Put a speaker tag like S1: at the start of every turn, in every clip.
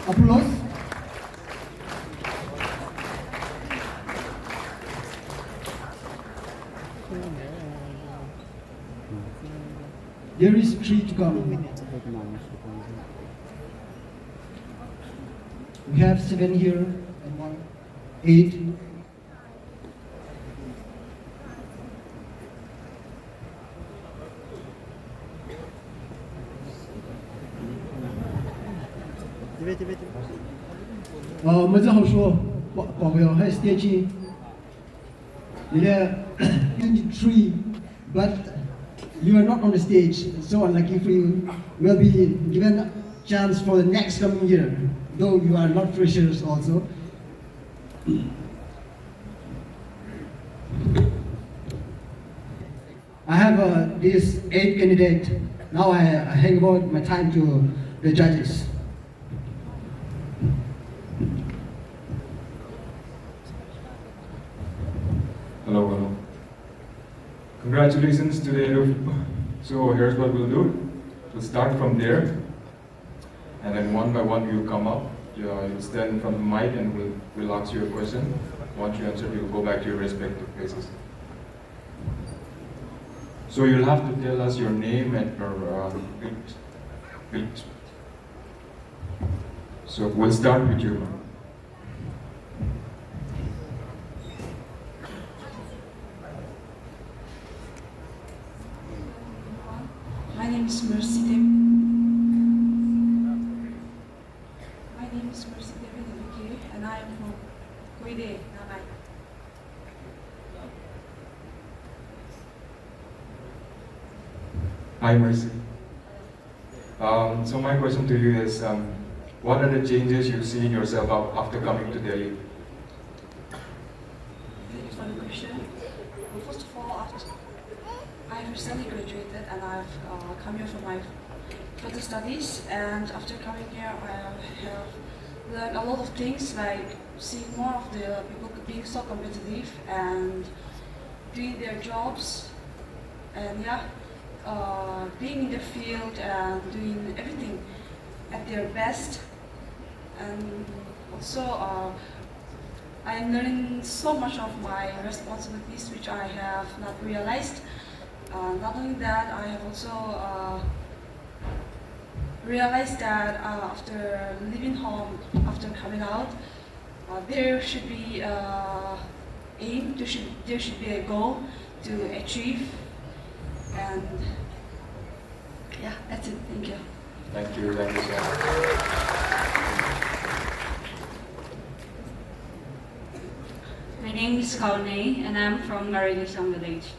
S1: Applause. There is 3 to come. We have 7 here and 1, 8. Mình rất hào số, bảo vệ hai stage. There 3, but you are not on the stage, so unlucky for you. Will be given a chance for the next coming year, though you are not freshers also. I have these 8 candidates. Now I hand over my time to the judges.
S2: Hello. Congratulations to the 8 of you. So here's what we'll do. We'll start from there, and then one by one you'll come up. You'll stand in front of the mic, and we'll ask you a question. Once you answer, you'll go back to your respective places. So you'll have to tell us your name and your beat. So we'll start with you.
S3: My name is Mercy David, and I am from Koide, Nanai.
S2: Hi, Mercy. So my question to you is, what are the changes you see in yourself after coming to Delhi?
S3: Thank you for the question. Well, first of all, I recently graduated and I've come here for my further studies. And after coming here, I have learned a lot of things, like seeing more of the people being so competitive and doing their jobs, and being in the field and doing everything at their best. And also, I'm learning so much of my responsibilities which I have not realized. Not only that, I have also realized that after leaving home, after coming out, there should be aim, there should be a goal to achieve. And yeah, that's it. Thank you.
S2: Thank you so much.
S4: My name is Kaunei, and I'm from Marilisang village.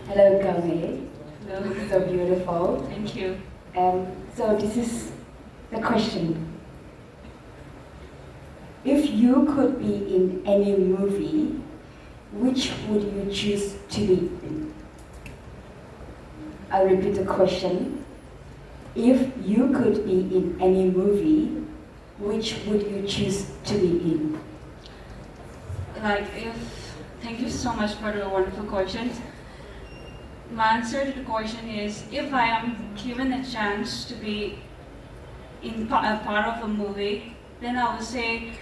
S5: Hello, Kaunei.
S4: Hello.
S5: This is so beautiful.
S4: Thank you.
S5: So this is the question. If you could be in any movie, which would you choose to be in? I'll repeat the question. If you could be in any movie, which would you choose to be in?
S4: Thank you so much for the wonderful questions. My answer to the question is, if I am given a chance to be in a part of a movie, then I would say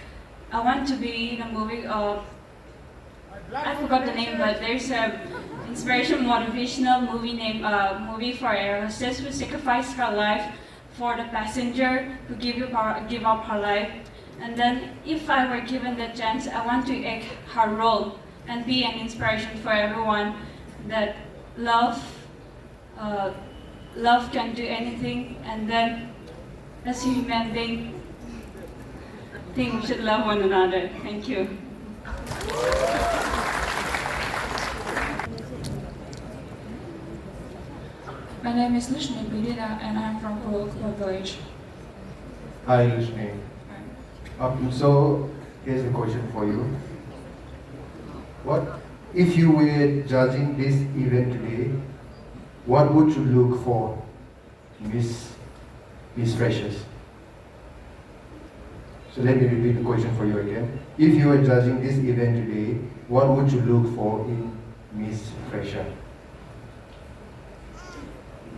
S4: I want to be in a movie of, I forgot the name, but there's a inspirational motivational movie named movie for air hostess who sacrificed her life for the passenger who give up her life. And then if I were given the chance, I want to act her role and be an inspiration for everyone that love can do anything, and then as human being, I think we should love one another. Thank you.
S3: My name is Lishni Bidina, and I'm from Vedaoyu village.
S6: Hi, Lishni. So here's the question for you. What if you were judging this event today? What would you look for, Miss Freshers? So let me repeat the question for you again. If you were judging this event today, what would you look for in Miss Fresher?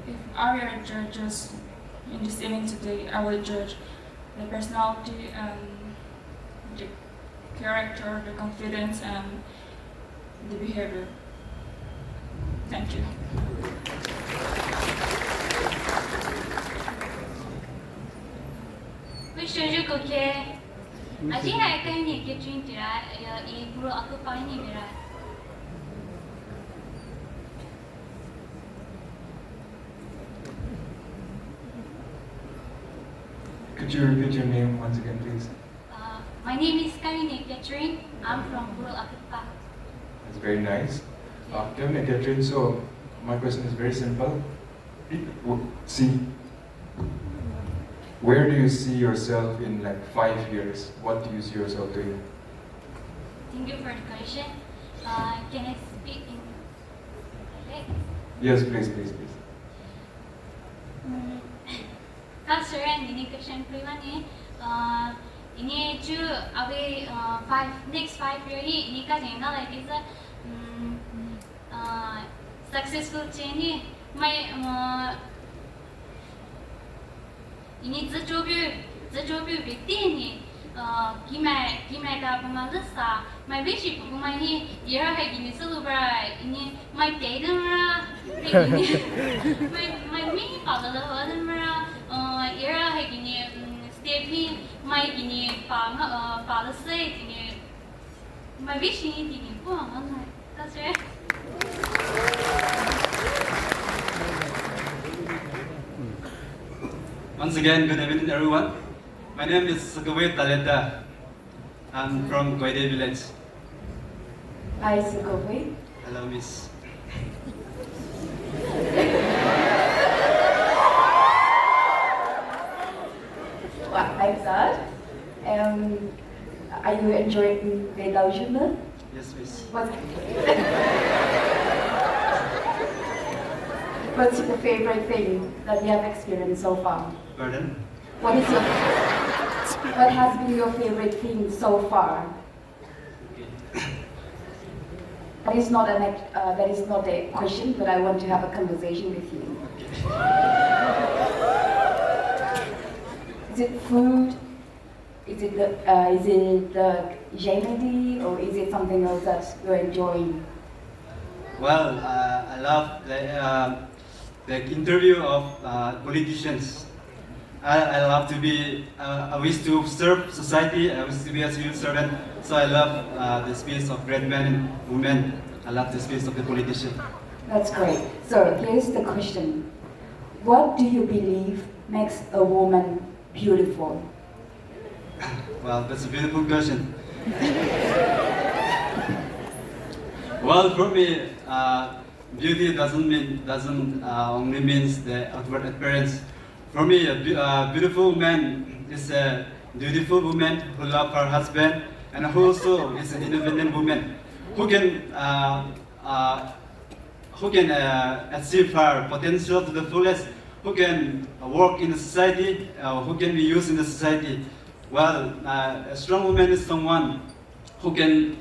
S3: If I were judges
S4: in this event today, I will judge the personality and the character, the confidence, and the behavior. Thank you.
S7: Wish ko ke aji hai kai ni ke dream tira ya e puro aku pai ni mera.
S2: Could you repeat your name once again, please?
S7: My name is Karine Catherine. I'm from Puro Akupa.
S2: That's very nice. Kevin, Catherine, so my question is very simple. See, where do you see yourself in like 5 years? What do you see yourself doing?
S7: Thank you for the question. Can I speak in dialect?
S2: Yes, please.
S7: Sir, ini question kelima ni. Ini tu abe next 5 year ini kan yang nak lagi se successful ni. Mai ini zejobi beti ni. Kimai ka pengalasa. Mai besi pun ni. Ia hai gini selubra ini mai teden ra. Mai mini pada lah mera. Ia hai gini Stephy mai gini pada say gini. Mai besi ni gini pun mana. Kasih.
S8: Once again, good evening, everyone. My name is Sugaway Taleta. I'm from Koide village.
S5: Hi, Sugaway.
S8: Hello, Miss.
S5: Well, I'm sad. Are you enjoying Vedaoyu?
S8: Yes, Miss.
S5: What's your favorite thing that you have experienced so far?
S8: Pardon?
S5: What has been your favorite thing so far? That is not a question, but I want to have a conversation with you. Is it food? Is it the gemedy, or is it something else that you're enjoying?
S8: Well, I love the interview of politicians. I love to be, I wish to serve society, I wish to be a civil servant, so I love the speech of great men and women. I love the speech of the politician.
S5: That's great. So here's the question. What do you believe makes a woman beautiful?
S8: Well, that's a beautiful question. Well, for me, beauty doesn't only means the outward appearance. For me, a beautiful woman is a beautiful woman who loves her husband and who also is an independent woman who can achieve her potential to the fullest, who can work in the society, who can be used in the society. Well, a strong woman is someone who can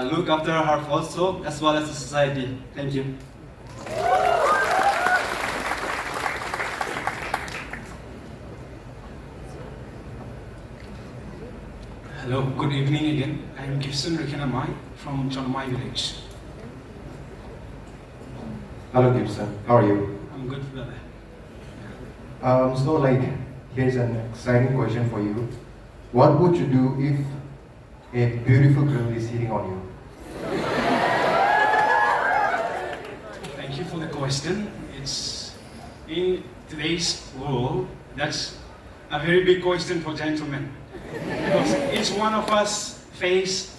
S8: look after her household as well as the society. Thank you.
S9: Hello, good evening again. I'm Gibson Rikinamai from Chonmai village.
S6: Hello, Gibson. How are you?
S9: I'm good, brother.
S6: So here's an exciting question for you. What would you do if a beautiful girl is hitting on you?
S9: Thank you for the question. It's in today's world, that's a very big question for gentlemen. Because each one of us face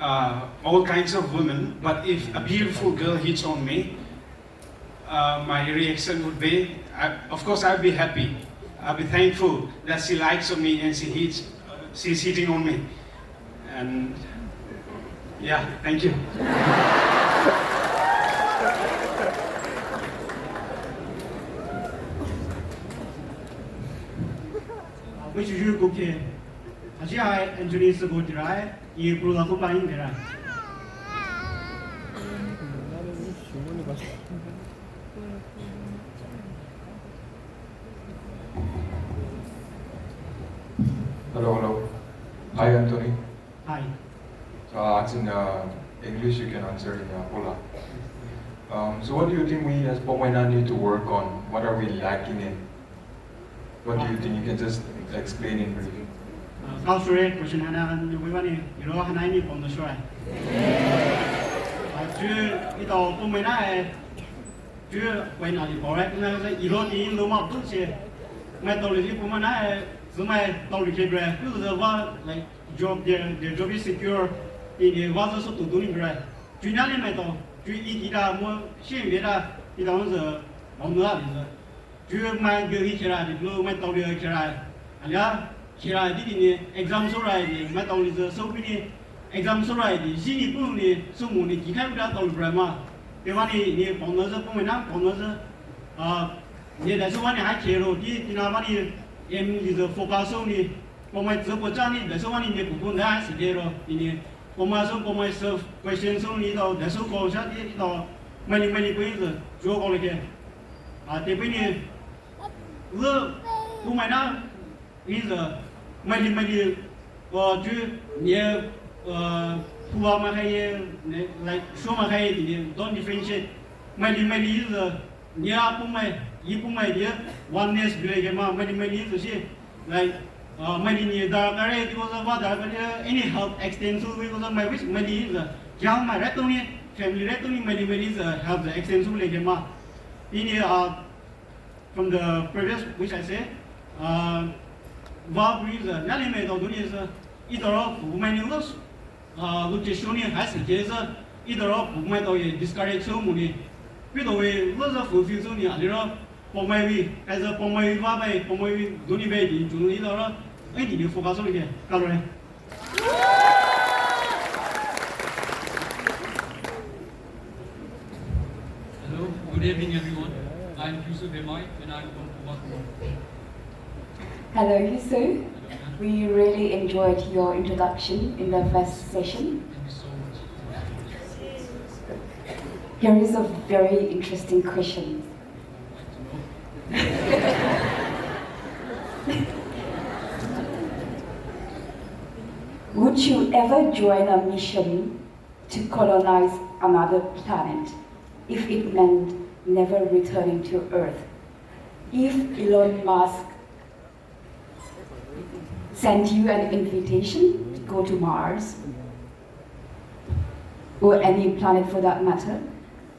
S9: all kinds of women, but if a beautiful girl hits on me, my reaction would be, of course I'd be happy. I'll be thankful that she likes me and she's hitting on me. And yeah, thank you.
S10: Which you cook here? Ajay engineers go dry, you pull up a in there.
S2: Hello, hello. Hi, Anthony.
S10: Hi.
S2: So I'll ask in English, you can answer in Pola. So what do you think we as Pemaina need to work on? What are we lacking in? What do you think? You can just explain in brief.
S10: Cultural question hana we want to hana ni pom the show. Chứ cái tàu của mình này chứ quay nào thì bỏ đấy nó iro thì nó mà tốt chứ mà tàu thì của mình này dù mà tàu thì cái bè cứ giờ vào like job their job is secure thì vào giờ số tụt tụt đi bè chứ nhá lên này tàu chứ ít ra mua xe về ra thì tàu giờ bóng nữa thì giờ chứ mà cái khi ra thì lúc mà tàu đi khi ra anh nhá khi ra thì exam số ra thì mà tàu thì giờ số cái exam số ra thì gì đi cũng đi số môn thì chỉ khai ra tàu bè mà cái vấn đề này bóng nữa giờ cũng mình nắm bóng nữa giờเนี่ยแต่ส่วนนี้ให้เคโรที่นาวันนี้เอ็มที่จะโฟกัสตรงนี้ผมไม่จะพูดจานี่แต่ส่วนนี้เนี่ยผมได้สิเคโรทีนี้ผมมาส่งผมไม่เซิร์ฟ question ส่งนี้ต่อแต่ส่งโค้ชที่ต่อไม่ได้คุยจะโจก็เลยแค่แต่ปีนี้เรื่องผมไม่น่าที่จะไม่ได้จุดเนี่ยผู้ว่ามาให้เนี่ย like ช่วยมาให้ทีนี้ don't differentiate ไม่ได้จะเนี่ยผมไม่ยี่ปุ่มไม่เดีย oneness ไปเลยกันมาไม่ได้ตัวสิ like ไม่ได้เนี่ยดาร์กอะไรที่ว่าว่าดาร์กเนี่ย any help extend สู้ที่ว่าไม่วิสไม่ได้จะยาวมาเรื่องตรงนี้ family เรื่องตรงนี้ไม่ได้จะ help the extend สู้เลยกันมาทีนี้from the previous which I say ว่าวิสนั่นเลยไม่ตัวนี้จะอีตัวเราผมไม่รู้ลูกเจ้าช่วงนี้ให้สังเกตจะอีตัวเราผมไม่ตัว discourage สู้มันนี่พี่ตัวเองรู้สึกฟูฟิวสู้นี่อะไรหรอผมไม่วิแต่จะผมไม่ว่าไปผมไม่ดูนี่ไปดีจุดนี้ตัวเราไอ้ที่นี่โฟกัสสู้เลยกันเลย
S11: Hello, good evening everyone. I'm Yusuf Emai and I'm from Kuwait.
S5: Hello, Yusuf. We really enjoyed your introduction in the first session.
S11: Thank you so much.
S5: Here is a very interesting question. Would you ever join a mission to colonize another planet if it meant never returning to Earth? If Elon Musk sent you an invitation to go to Mars, or any planet for that matter,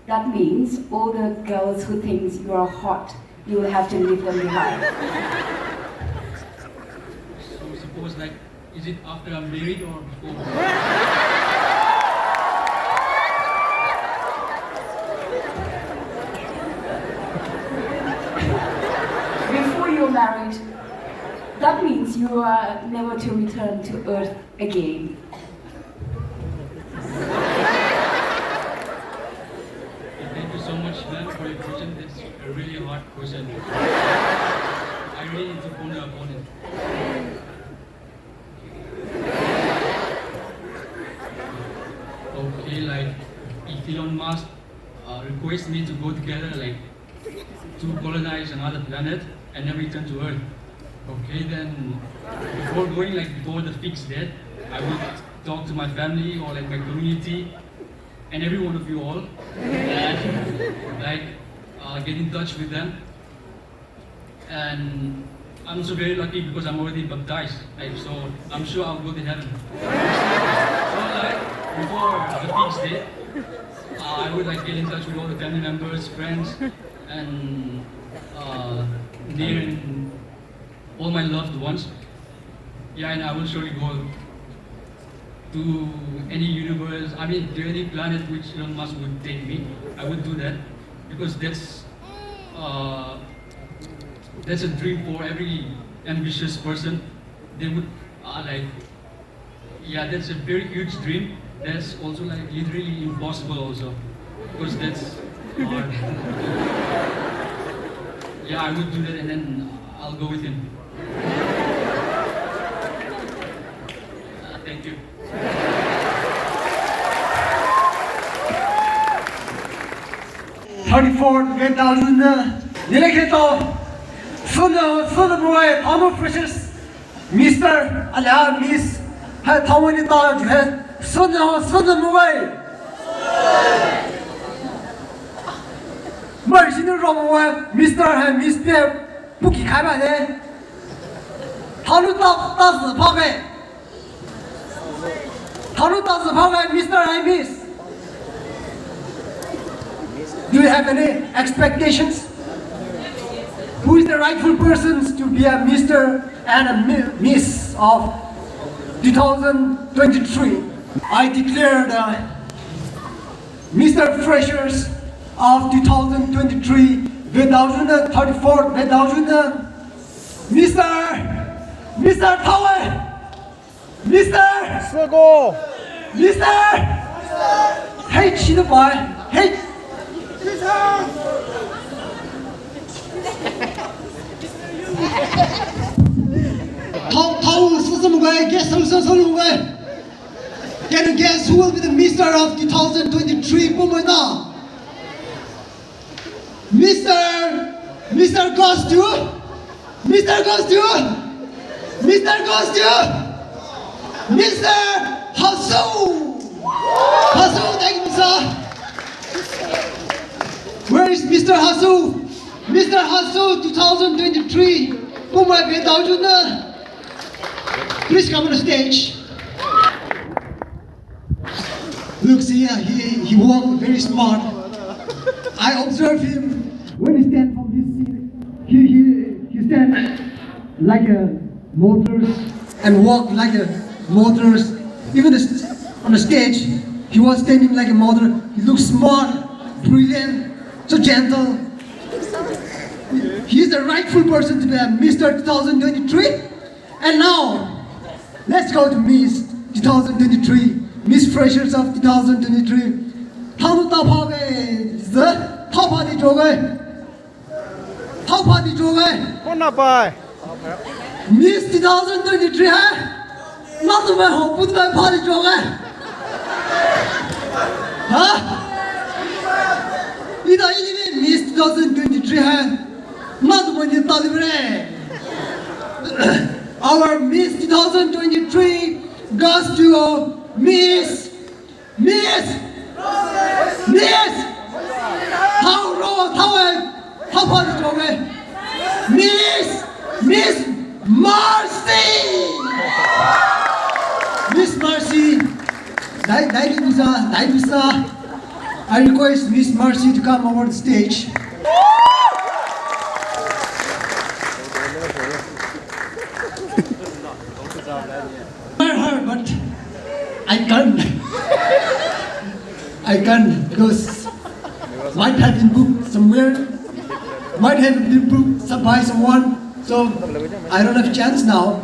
S5: that means all the girls who think you are hot, you will have to leave them behind.
S11: So suppose like, is it after I'm married or before?
S5: Before you're married, that means you are never to return to Earth again.
S11: Thank you so much, man, for your question. That's a really hard question. I really need to ponder upon it. Okay, like if Elon Musk requests me to go together, like to colonize another planet and then return to Earth. Okay, then before going, like before the fixed date, I would talk to my family or like my community and every one of you all, and like get in touch with them. And I'm also very lucky because I'm already baptized, like, so I'm sure I'll go to heaven. So like before the fixed date, I would like get in touch with all the family members, friends, and near and all my loved ones. Yeah, and I will surely go to any universe, I mean to any planet which Elon Musk would take me. I would do that because that's a dream for every ambitious person. They would like, yeah, that's a very huge dream. That's also like literally impossible also, because that's hard. Yeah, I would do that and then I'll go with him. Thank you.
S1: 34 Vedaoyu, Niih, Vedaoyu, MR.FRESHER Mr. 아니야 Miss 해 타원이 따라주해 선은 뭐해 머리신을 로모해 Mr. 해 Miss 때 부기 가만해 타루 따스 파괴 타루 따스 파괴 Mr. 해 Miss Do you have any expectations? Who is the rightful persons to be a Mr. and a Miss of 2023? I declare the Mr. Freshers of 2023 Vedaoyu 34 Vedaoyu Mr. Tower Mr. Hey Chino boy Hey 타우 스스로 거에 개성서서로 거에 Can you guess who will be the Mr. of 2023 뿜어나 Mr. goes to Mr. Hasu thank Where is Mr. Hasu? Mr. Hasu 2023 뿜어의 Vedaoyu Please come on the stage. Look, see, he walked very smart. I observe him when he stands from his seat. He stands like a motors and walk like a motors. Even on the stage, he was standing like a motor. He looks smart, brilliant, so gentle. He is the rightful person to be a Mr. 2023. And now, let's go to Miss 2023, Miss Freshers of 2023. How top of is the top party joke? Top party joke? Miss 2023, huh? Not to my home, put my party joke. Huh? Ida ini Miss 2023, huh? Not when you thought it. Our Miss 2023 goes to Miss Miss Marcy. Miss Marcy, I request Miss Marcy to come over the stage. Her, but I can't because might have been booked somewhere, might have been booked by someone, so I don't have a chance now.